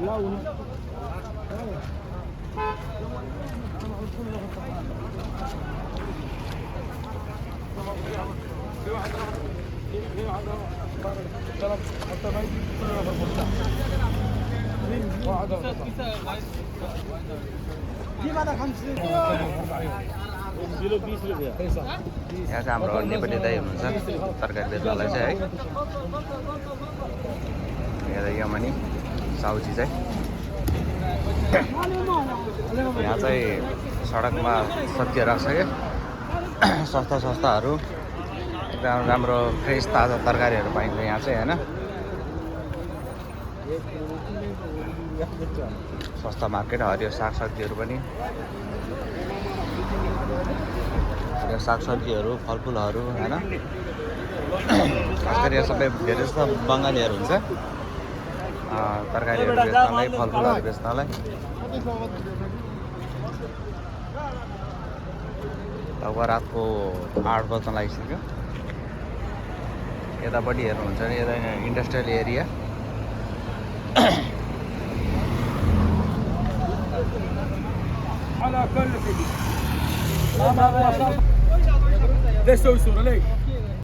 यहाँ चाहिँ हाम्रो नेपाली दाइ हुनुहुन्छ तरकारी बेच्नलाई चाहिँ है। यहाँ यमनी साउजी चाहिँ यहाँ चाहिँ सडकमा सब्जीहरू राख्छ क्या, सस्ता सस्ताहरू एकदम राम्रो फ्रेस ताजा तरकारीहरू पाइन्छ यहाँ चाहिँ होइन। सस्ता मार्केट, हरियो सागसब्जीहरू पनि, हरियो सागसब्जीहरू, फलफुलहरू होइन। खास गरी यहाँ सबै धेरै जस्तो बङ्गालीहरू हुन्छ तरकारीहरू बेच्नलाई, फलफुलहरू बेच्नलाई। अब रातको 8 बज्न लागिसक्यो। यतापट्टि हेर्नुहुन्छ भने यता industrial area, Deixa eu isso, olha aí.